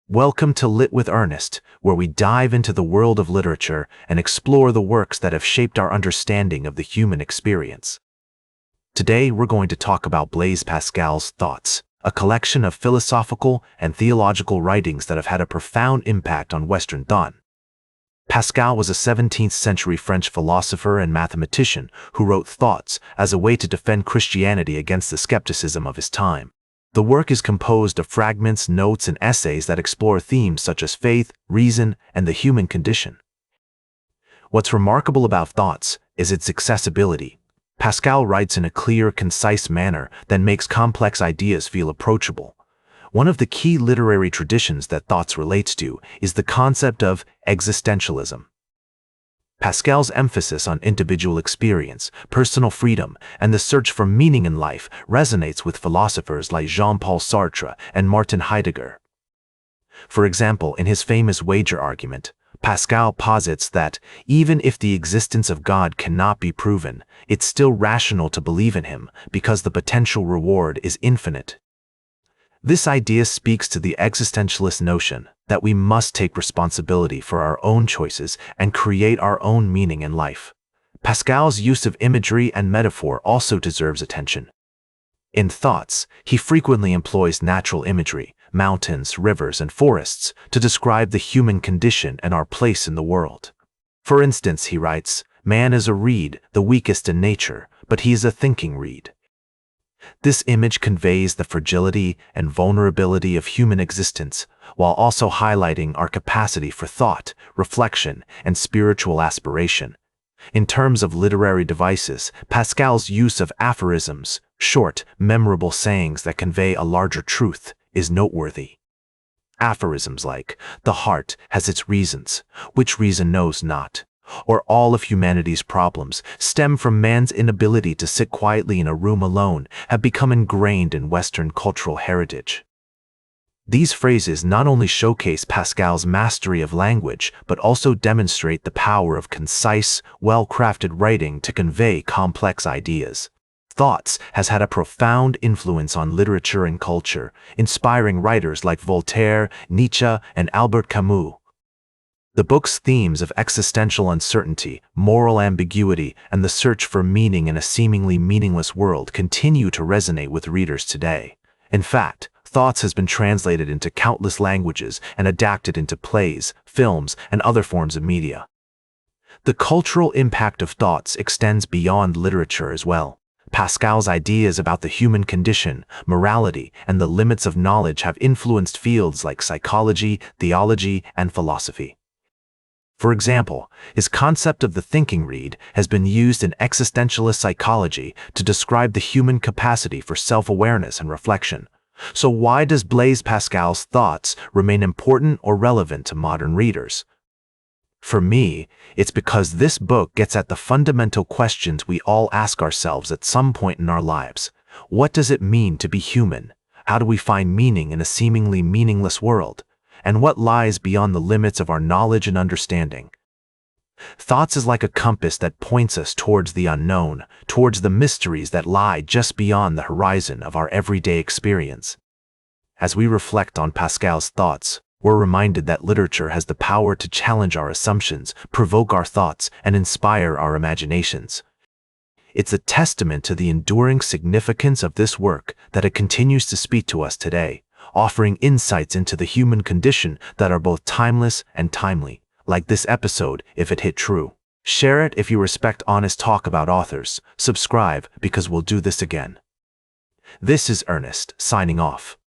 Welcome to Lit with Ernest, where we dive into the world of literature and explore the works that have shaped our understanding of the human experience. Today, we're going to talk about Blaise Pascal's Thoughts, a collection of philosophical and theological writings that have had a profound impact on Western thought. Pascal was a 17th-century French philosopher and mathematician who wrote Thoughts as a way to defend Christianity against the skepticism of his time. The work is composed of fragments, notes, and essays that explore themes such as faith, reason, and the human condition. What's remarkable about Thoughts is its accessibility. Pascal writes in a clear, concise manner that makes complex ideas feel approachable. One of the key literary traditions that Thoughts relates to is the concept of existentialism. Pascal's emphasis on individual experience, personal freedom, and the search for meaning in life resonates with philosophers like Jean-Paul Sartre and Martin Heidegger. For example, in his famous wager argument, Pascal posits that even if the existence of God cannot be proven, it's still rational to believe in him because the potential reward is infinite. This idea speaks to the existentialist notion that we must take responsibility for our own choices and create our own meaning in life. Pascal's use of imagery and metaphor also deserves attention. In Thoughts, he frequently employs natural imagery, mountains, rivers, and forests, to describe the human condition and our place in the world. For instance, he writes, "Man is a reed, the weakest in nature, but he is a thinking reed." This image conveys the fragility and vulnerability of human existence, while also highlighting our capacity for thought, reflection, and spiritual aspiration. In terms of literary devices, Pascal's use of aphorisms, short, memorable sayings that convey a larger truth, is noteworthy. Aphorisms like, "The heart has its reasons, which reason knows not," or "all of humanity's problems stem from man's inability to sit quietly in a room alone," have become ingrained in Western cultural heritage. These phrases not only showcase Pascal's mastery of language, but also demonstrate the power of concise, well-crafted writing to convey complex ideas. Thoughts has had a profound influence on literature and culture, inspiring writers like Voltaire, Nietzsche, and Albert Camus. The book's themes of existential uncertainty, moral ambiguity, and the search for meaning in a seemingly meaningless world continue to resonate with readers today. In fact, Thoughts has been translated into countless languages and adapted into plays, films, and other forms of media. The cultural impact of Thoughts extends beyond literature as well. Pascal's ideas about the human condition, morality, and the limits of knowledge have influenced fields like psychology, theology, and philosophy. For example, his concept of the thinking reed has been used in existentialist psychology to describe the human capacity for self-awareness and reflection. So why does Blaise Pascal's Thoughts remain important or relevant to modern readers? For me, it's because this book gets at the fundamental questions we all ask ourselves at some point in our lives. What does it mean to be human? How do we find meaning in a seemingly meaningless world? And what lies beyond the limits of our knowledge and understanding? Thoughts is like a compass that points us towards the unknown, towards the mysteries that lie just beyond the horizon of our everyday experience. As we reflect on Pascal's Thoughts, we're reminded that literature has the power to challenge our assumptions, provoke our thoughts, and inspire our imaginations. It's a testament to the enduring significance of this work that it continues to speak to us today, offering insights into the human condition that are both timeless and timely, like this episode if it hit true. Share it if you respect honest talk about authors. Subscribe because we'll do this again. This is Ernest, signing off.